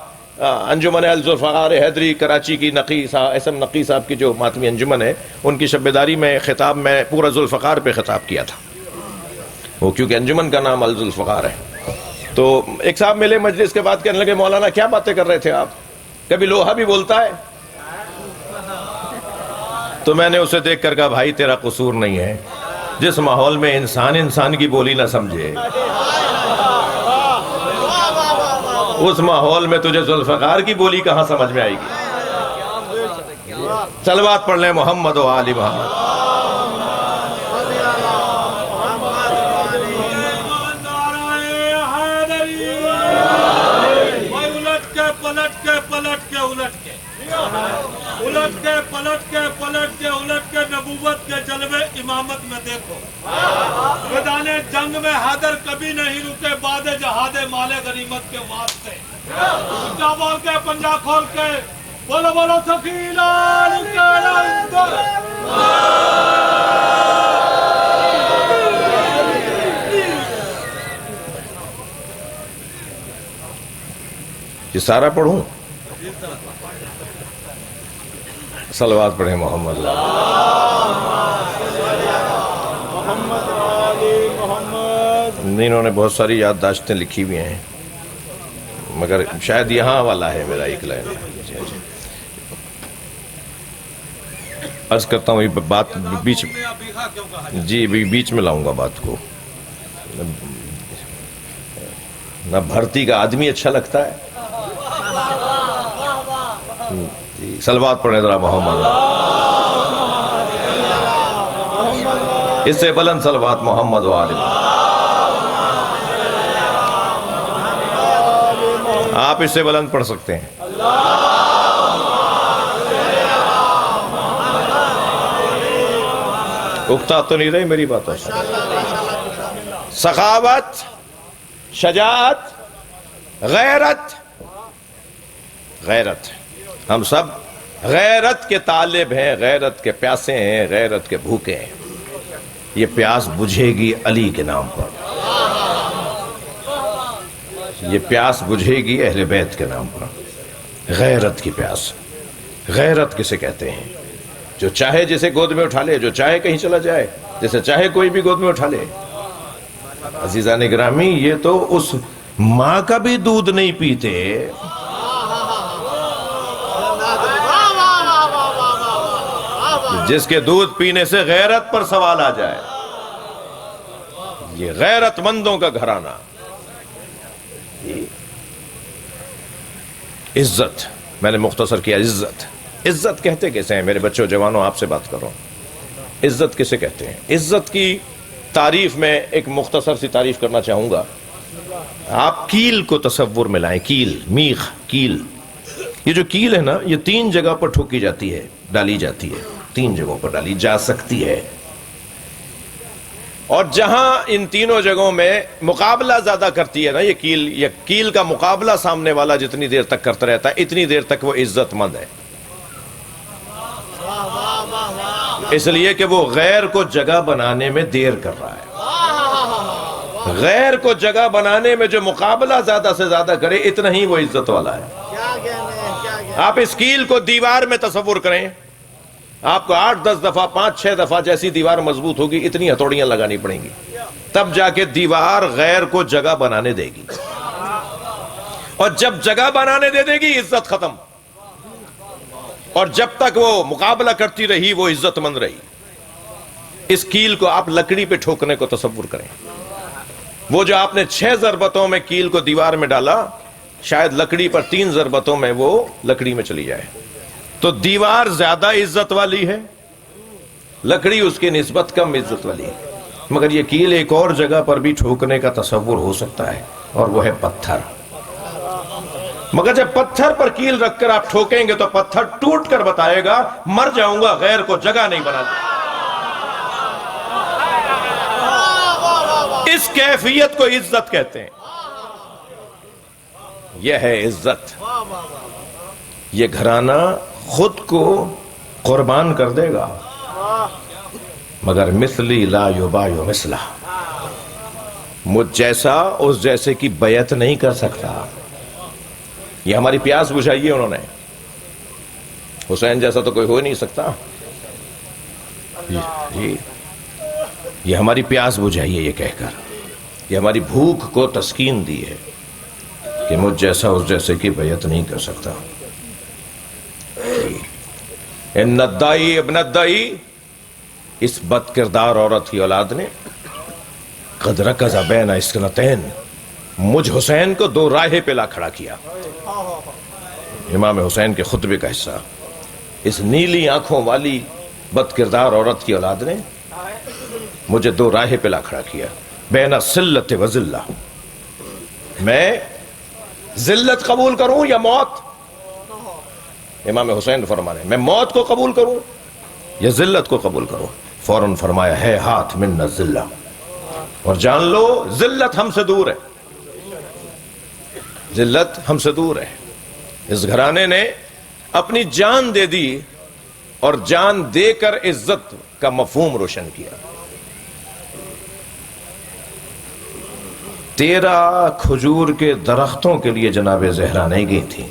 انجمن الذوالفقار حیدری کراچی کی نقی صاحب ایس ایم نقی صاحب کی جو ماتمی انجمن ہے ان کی شب بیداری میں خطاب میں پورا ذوالفقار پہ خطاب کیا تھا، وہ کیونکہ انجمن کا نام الذوالفقار ہے۔ تو ایک صاحب ملے مجلس کے بعد کہنے لگے مولانا کیا باتیں کر رہے تھے آپ، کبھی لوہا بھی بولتا ہے؟ تو میں نے اسے دیکھ کر کہا بھائی تیرا قصور نہیں ہے، جس ماحول میں انسان انسان کی بولی نہ سمجھے، اس ماحول میں تجھے ذوالفقار کی بولی کہاں سمجھ میں آئے گی؟ صلوات پڑھ لیں محمد و آل محمد۔ الٹ کے نبوت کے جلوے امامت میں دیکھو، میدان جنگ میں حیدر کبھی نہیں رکے بعد جہاد مال غنیمت کے واسطے۔ اونچا بول کے پنجہ کھول کے بولو بولو سفیلان کے اندر یہ سارا پڑھوں؟ صلوات پڑھیں محمد۔ انہوں نے بہت ساری یادداشتیں لکھی ہوئی ہیں، مگر شاید یہاں والا ہے میرا ایک لائن۔ عرض کرتا ہوں، یہ بات بیچ بیچ میں لاؤں گا بات کو۔ نہ بھرتی کا آدمی اچھا لگتا ہے۔ صلوات پڑھیں ذرا محمد۔ اس سے بلند صلوات محمد و آل محمد۔ آپ اس سے بلند پڑھ سکتے ہیں۔ اکتا تو نہیں رہی میری باتوں سے۔ سخاوت، شجاعت، غیرت، غیرت، ہم سب غیرت کے طالب ہیں، غیرت کے پیاسے ہیں، غیرت کے بھوکے ہیں۔ یہ پیاس بجھے گی علی کے نام پر، یہ پیاس بجھے گی اہل بیت کے نام پر۔ غیرت کی پیاس۔ غیرت کسے کہتے ہیں؟ جو چاہے جسے گود میں اٹھا لے، جو چاہے کہیں چلا جائے، جسے چاہے کوئی بھی گود میں اٹھا لے۔ عزیزان گرامی، یہ تو اس ماں کا بھی دودھ نہیں پیتے جس کے دودھ پینے سے غیرت پر سوال آ جائے۔ یہ غیرت مندوں کا گھرانہ۔ عزت، میں نے مختصر کیا عزت۔ عزت کہتے کیسے ہیں؟ میرے بچوں جوانوں، آپ سے بات کرو۔ عزت کسے کہتے ہیں؟ عزت کی تعریف میں ایک مختصر سی تعریف کرنا چاہوں گا۔ آپ کیل کو تصور میں لائیں۔ کیل، میخ، کیل۔ یہ جو کیل ہے نا، یہ 3 جگہ پر ٹھوکی جاتی ہے، ڈالی جاتی ہے، 3 جگہوں پر ڈالی جا سکتی ہے۔ اور جہاں ان تینوں جگہوں میں مقابلہ زیادہ کرتی ہے نا یہ کیل کا مقابلہ سامنے والا جتنی دیر تک کرتا رہتا ہے، اتنی دیر تک وہ عزت مند ہے۔ اس لیے کہ وہ غیر کو جگہ بنانے میں دیر کر رہا ہے۔ غیر کو جگہ بنانے میں جو مقابلہ زیادہ سے زیادہ کرے، اتنا ہی وہ عزت والا ہے۔ آپ اس کیل کو دیوار میں تصور کریں، آپ کو 8-10 دفعہ 5-6 دفعہ جیسی دیوار مضبوط ہوگی، اتنی ہتھوڑیاں لگانی پڑیں گی، تب جا کے دیوار غیر کو جگہ بنانے دے گی۔ اور جب جگہ بنانے دے دے گی، عزت ختم۔ اور جب تک وہ مقابلہ کرتی رہی، وہ عزت مند رہی۔ اس کیل کو آپ لکڑی پہ ٹھوکنے کو تصور کریں۔ وہ جو آپ نے 6 ضربتوں میں کیل کو دیوار میں ڈالا، شاید لکڑی پر 3 ضربتوں میں وہ لکڑی میں چلی جائے، تو دیوار زیادہ عزت والی ہے، لکڑی اس کی نسبت کم عزت والی ہے۔ مگر یہ کیل ایک اور جگہ پر بھی ٹھوکنے کا تصور ہو سکتا ہے، اور وہ ہے پتھر۔ مگر جب پتھر پر کیل رکھ کر آپ ٹھوکیں گے تو پتھر ٹوٹ کر بتائے گا، مر جاؤں گا، غیر کو جگہ نہیں بنانا۔ اس کیفیت کو عزت کہتے ہیں۔ یہ ہے عزت۔ یہ گھرانہ خود کو قربان کر دے گا، مگر مثلی لا یباع مثلہ، مجھ جیسا اس جیسے کی بیعت نہیں کر سکتا۔ یہ ہماری پیاس بجھائی ہے انہوں نے۔ حسین جیسا تو کوئی ہو نہیں سکتا۔ یہ ہماری پیاس بجھائی ہے، یہ کہہ کر یہ ہماری بھوک کو تسکین دی ہے کہ مجھ جیسا اس جیسے کی بیعت نہیں کر سکتا۔ ان الدائی ابن الدائی اس بد کردار عورت کی اولاد نے قد رکز بین اسکنتین، مجھ حسین کو دو راہے پہ لا کھڑا کیا۔ امام حسین کے خطبے کا حصہ، اس نیلی آنکھوں والی بد کردار عورت کی اولاد نے مجھے دو راہے پہ لا کھڑا کیا، بین سلت و ذلہ، میں ذلت قبول کروں یا موت؟ امام حسین فرمانے میں موت کو قبول کروں یا ذلت کو قبول کروں؟ فوراً فرمایا ہے ہاتھ من الذلہ، اور جان لو ذلت ہم سے دور ہے، ذلت ہم سے دور ہے۔ اس گھرانے نے اپنی جان دے دی اور جان دے کر عزت کا مفہوم روشن کیا۔ 13 کھجور کے درختوں کے لیے جناب زہرا نہیں گئی تھی،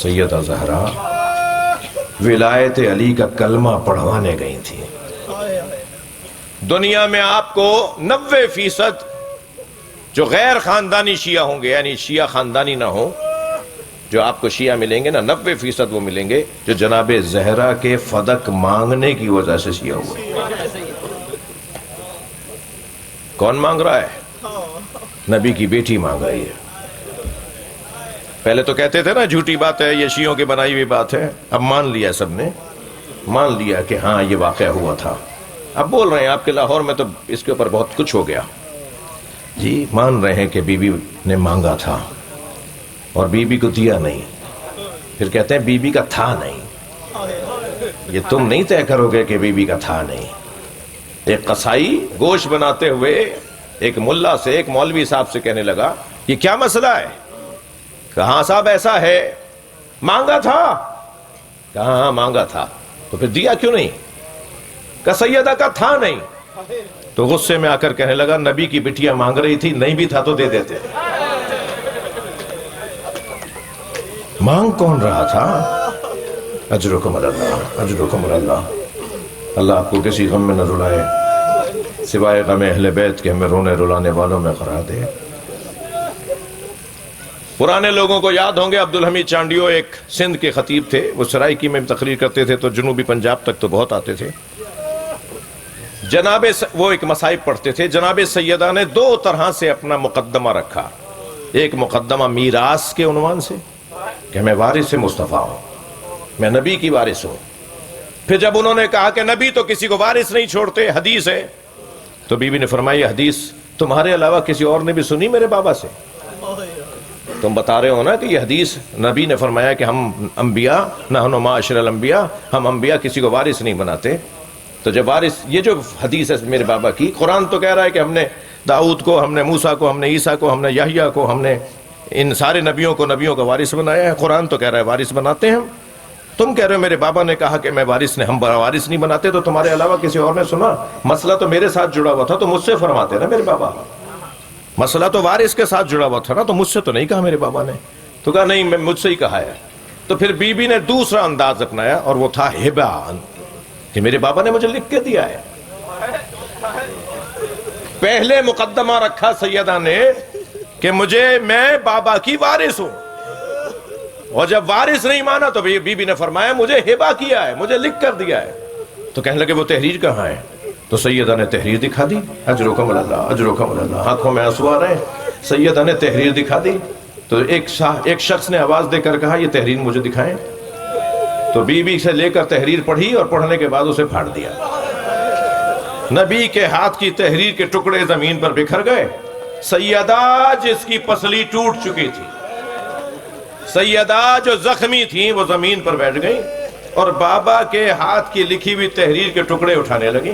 سیدہ زہرا ولایت علی کا کلمہ پڑھوانے گئی تھی۔ دنیا میں آپ کو 90% جو غیر خاندانی شیعہ ہوں گے، یعنی شیعہ خاندانی نہ ہو، جو آپ کو شیعہ ملیں گے نا، 90% وہ ملیں گے جو جناب زہرا کے فدق مانگنے کی وجہ سے شیعہ ہوئے۔ کون مانگ رہا ہے؟ نبی کی بیٹی مانگ رہی ہے۔ پہلے تو کہتے تھے نا جھوٹی بات ہے، یہ شیعوں کی بنائی ہوئی بات ہے، اب مان لیا، سب نے مان لیا کہ ہاں یہ واقعہ ہوا تھا۔ اب بول رہے ہیں آپ کے لاہور میں تو اس کے اوپر بہت کچھ ہو گیا، جی مان رہے ہیں کہ بی بی نے مانگا تھا اور بی بی کو دیا نہیں، پھر کہتے ہیں بی بی کا تھا نہیں۔ یہ تم نہیں طے کرو گے کہ بی بی کا تھا نہیں۔ ایک قصائی گوشت بناتے ہوئے ایک ملا سے، ایک مولوی صاحب سے کہنے لگا یہ کیا مسئلہ ہے؟ کہاں صاحب ایسا ہے، مانگا تھا؟ کہاں ہاں مانگا تھا، تو پھر دیا کیوں نہیں؟ کہ سیدہ کا تھا نہیں۔ تو غصے میں آ کر کہنے لگا نبی کی بٹیا مانگ رہی تھی، نہیں بھی تھا تو دے دیتے۔ مانگ کون رہا تھا؟ اجرکم اللہ، اجرکم اللہ۔ اللہ آپ کو کسی غم میں نہ رلائے سوائے غم اہل بیت کے، ہمیں رونے رلانے والوں میں قرار دے۔ پرانے لوگوں کو یاد ہوں گے عبدالحمید چانڈیو ایک سندھ کے خطیب تھے، وہ سرائکی میں تقریر کرتے تھے تو جنوبی پنجاب تک تو بہت آتے تھے۔ وہ ایک مصائب پڑھتے تھے۔ جناب سیدہ نے 2 طرح سے اپنا مقدمہ رکھا، ایک مقدمہ میراث کے عنوان سے کہ میں وارث مصطفیٰ ہوں، میں نبی کی وارث ہوں۔ پھر جب انہوں نے کہا کہ نبی تو کسی کو وارث نہیں چھوڑتے، حدیث ہے، تو بی بی نے فرمایا حدیث تمہارے علاوہ کسی اور نے بھی سنی میرے بابا سے؟ تم بتا رہے ہو نا کہ یہ حدیث نبی نے فرمایا کہ ہم انبیاء نحن معاشر الانبیاء، ہم انبیاء کسی کو وارث نہیں بناتے۔ تو جب وارث، یہ جو حدیث ہے میرے بابا کی، قرآن تو کہہ رہا ہے کہ ہم نے داؤد کو، ہم نے موسیٰ کو، ہم نے عیسیٰ کو، ہم نے یحییٰ کو، ہم نے ان سارے نبیوں کو نبیوں کا وارث بنایا ہے۔ قرآن تو کہہ رہا ہے وارث بناتے ہیں ہم، تم کہہ رہے ہو میرے بابا نے کہا کہ میں وارث نے، ہم وارث نہیں بناتے، تو تمہارے علاوہ کسی اور نے سنا؟ مسئلہ تو میرے ساتھ جڑا ہوا تھا تو مجھ سے فرماتے نا میرے بابا، مسئلہ تو وارث کے ساتھ جڑا ہوا تھا نا، تو مجھ سے تو نہیں کہا میرے بابا نے۔ تو کہا نہیں، میں مجھ سے ہی کہا ہے۔ تو پھر بی بی نے دوسرا انداز اپنایا اور وہ تھا ہبہ، کہ میرے بابا نے مجھے لکھ کے دیا ہے۔ پہلے مقدمہ رکھا سیدہ نے کہ میں بابا کی وارث ہوں، اور جب وارث نہیں مانا تو بی بی نے فرمایا مجھے ہبہ کیا ہے، مجھے لکھ کر دیا ہے۔ تو کہنے لگے وہ تحریر کہاں ہے؟ تو سیدہ نے تحریر دکھا دی، اجرکم اللہ، اجرکم اللہ، آنکھوں میں آنسو آ رہے ہیں۔ سیدہ نے تحریر دکھا دی تو ایک شخص نے آواز دے کر کہا یہ تحریر مجھے دکھائیں۔ تو بی بی سے لے کر تحریر پڑھی اور پڑھنے کے بعد اسے پھاڑ دیا۔ نبی کے ہاتھ کی تحریر کے ٹکڑے زمین پر بکھر گئے۔ سیدہ جس کی پسلی ٹوٹ چکی تھی، سیدہ جو زخمی تھیں، وہ زمین پر بیٹھ گئی اور بابا کے ہاتھ کی لکھی ہوئی تحریر کے ٹکڑے اٹھانے لگیں۔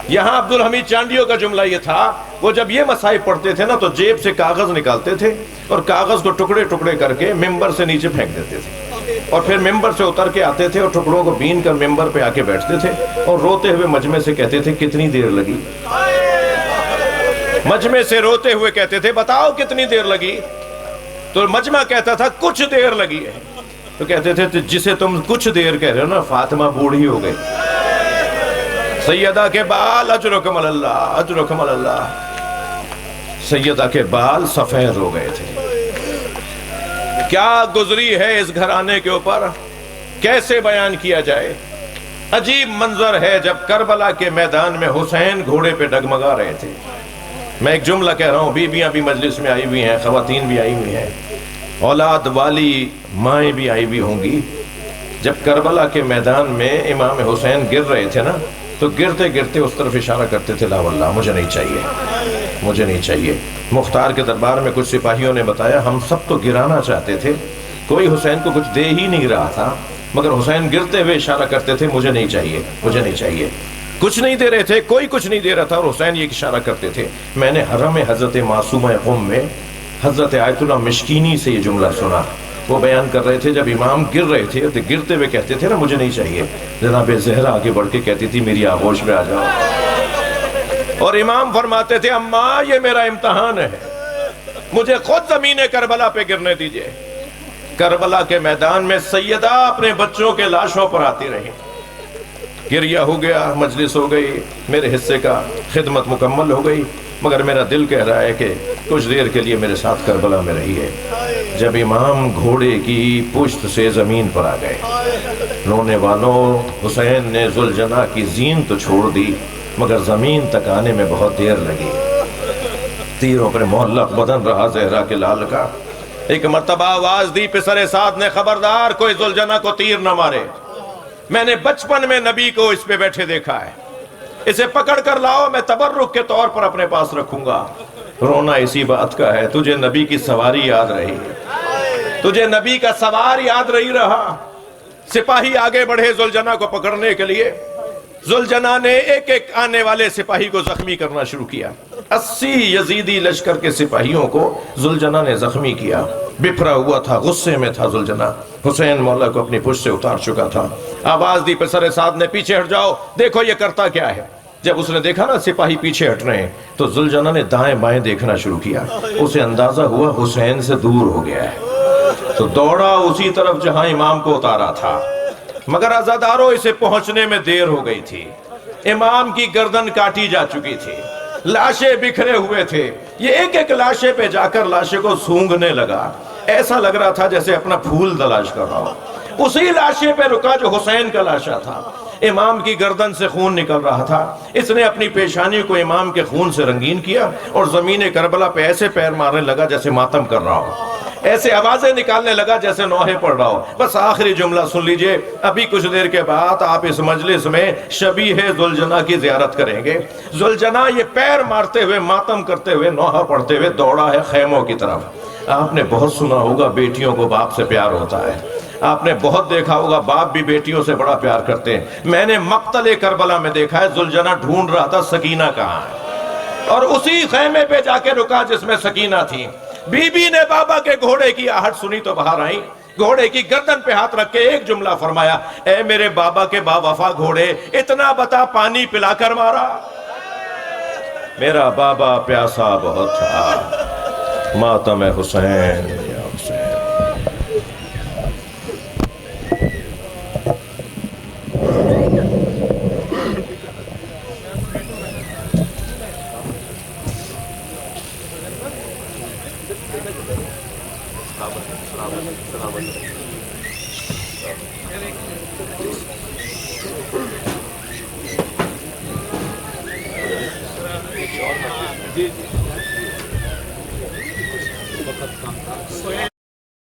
یہاں عبدالحمید چانڈیو کا جملہ یہ تھا، وہ جب یہ مصائب پڑھتے تھے نا تو جیب سے کاغذ نکالتے تھے اور کاغذ کو ٹکڑے ٹکڑے کر کے ممبر سے نیچے پھینک دیتے تھے، اور پھر ممبر سے اتر کے آتے تھے اور ٹکڑوں کو بین کر ممبر پہ آ کے بیٹھتے تھے اور روتے ہوئے مجمع سے کہتے تھے کتنی دیر لگی؟ مجمع سے روتے ہوئے کہتے تھے بتاؤ کتنی دیر لگی؟ تو مجمع کہتا تھا کچھ دیر لگی ہے۔ تو کہتے تھے جسے تم کچھ دیر کہہ رہے ہو نا، فاطمہ بوڑھی ہو گئی۔ سیدہ کے بال، اجرکم اللہ، اجرکم اللہ، سیدہ کے بال سفید ہو گئے تھے۔ کیا گزری ہے اس گھرانے کے اوپر، کیسے بیان کیا جائے؟ عجیب منظر ہے جب کربلا کے میدان میں حسین گھوڑے پہ ڈگمگا رہے تھے. میں ایک جملہ کہہ رہا ہوں، بیویاں بھی مجلس میں آئی ہوئی ہیں، خواتین بھی آئی ہوئی ہیں، اولاد والی مائیں بھی آئی ہوئی ہوں گی. جب کربلا کے میدان میں امام حسین گر رہے تھے نا، تو گرتے گرتے اس طرف اشارہ کرتے تھے، لا واللہ مجھے نہیں چاہیے، مجھے نہیں چاہیے. مختار کے دربار میں کچھ سپاہیوں نے بتایا ہم سب تو گرانا چاہتے تھے، کوئی حسین کو کچھ دے ہی نہیں رہا تھا، مگر حسین گرتے ہوئے اشارہ کرتے تھے مجھے نہیں چاہیے، مجھے نہیں چاہیے. کچھ نہیں دے رہے تھے، کوئی کچھ نہیں دے رہا تھا، اور حسین یہ اشارہ کرتے تھے. میں نے حرم حضرت معصومہ قم میں حضرت آیت اللہ مشکینی سے یہ جملہ سنا. وہ بیان کر رہے تھے جب امام گر رہے تھے تو گرتے ہوئے کہتے تھے نا مجھے نہیں چاہیے، جناب زہرا آگے بڑھ کے کہتی تھی میری آغوش میں آ جاؤ، اور امام فرماتے تھے اماں یہ میرا امتحان ہے، مجھے خود زمین کربلا پہ گرنے دیجئے. کربلا کے میدان میں سیدہ اپنے بچوں کے لاشوں پر آتی رہی. گریہ ہو گیا، مجلس ہو گئی، میرے حصے کا خدمت مکمل ہو گئی، مگر میرا دل کہہ رہا ہے کہ کچھ دیر کے لیے میرے ساتھ کربلا میں رہی ہے. جب امام گھوڑے کی پشت سے زمین پر آ گئے، رونے والوں، حسین نے ذوالجناح کی زین تو چھوڑ دی مگر زمین تک آنے میں بہت دیر لگی. تیروں پر معلق بدن رہا زہرا کے لال کا. ایک مرتبہ آواز دی پسر سعد نے خبردار کوئی ذوالجناح کو تیر نہ مارے، میں نے بچپن میں نبی کو اس پہ بیٹھے دیکھا ہے، اسے پکڑ کر لاؤ میں تبرک کے طور پر اپنے پاس رکھوں گا. رونا اسی بات کا ہے تجھے نبی کی سواری یاد رہی، تجھے نبی کا سوار یاد رہی رہا. سپاہی آگے بڑھے ذوالجناح کو پکڑنے کے لیے. ذوالجناح نے ایک ایک آنے والے سپاہی کو زخمی کرنا شروع کیا. 80 یزیدی لشکر کے سپاہیوں کو ذوالجناح نے زخمی کیا. بپھرا ہوا تھا، غصے میں تھا ذوالجناح. حسین مولا کو اپنی پشت سے اتار چکا تھا. آواز دی پسر سعد نے پیچھے ہٹ جاؤ، دیکھو یہ کرتا کیا ہے. جب اس نے دیکھا نا سپاہی پیچھے ہٹ رہے ہیں تو ذوالجناح نے دائیں بائیں دیکھنا شروع کیا. اسے اندازہ ہوا حسین سے دور ہو گیا ہے تو دوڑا اسی طرف جہاں امام کو اتارا تھا، مگر عزاداروں اسے پہنچنے میں دیر ہو گئی تھی. امام کی گردن کاٹی جا چکی تھی، لاشیں بکھرے ہوئے تھے. یہ ایک ایک لاشے پہ جا کر لاشے کو سونگنے لگا، ایسا لگ رہا تھا جیسے اپنا پھول تلاش کر رہا ہو. اسی لاشے پہ رکا جو حسین کا لاشا تھا. امام کی گردن سے خون نکل رہا تھا. اس نے اپنی پیشانی کو امام کے خون سے رنگین کیا اور زمین کربلا پہ ایسے پیر مارنے لگا جیسے ماتم کر رہا ہو، ایسے آوازیں نکالنے لگا جیسے نوحے پڑھ رہا ہو. بس آخری جملہ سن لیجئے، ابھی کچھ دیر کے بعد آپ اس مجلس میں شبیہ ذوالجناح کی زیارت کریں گے. ذوالجناح یہ پیر مارتے ہوئے، ماتم کرتے ہوئے، نوحہ پڑھتے ہوئے دوڑا ہے خیموں کی طرف. آپ نے بہت سنا ہوگا بیٹیوں کو باپ سے پیار ہوتا ہے، آپ نے بہت دیکھا ہوگا باپ بھی بیٹیوں سے بڑا پیار کرتے ہیں. میں نے مقتل کربلا میں دیکھا ہے ذوالجناح ڈھونڈ رہا تھا سکینہ کہاں ہے، اور اسی خیمے پہ جا کے رکا جس میں سکینہ تھی. بی بی نے بابا کے گھوڑے کی آہٹ سنی تو باہر آئیں، گھوڑے کی گردن پہ ہاتھ رکھ کے ایک جملہ فرمایا، اے میرے بابا کے با وفا گھوڑے، اتنا بتا پانی پلا کر مارا. میرا بابا پیاسا بہت تھا، ماتم حسین یا حسین.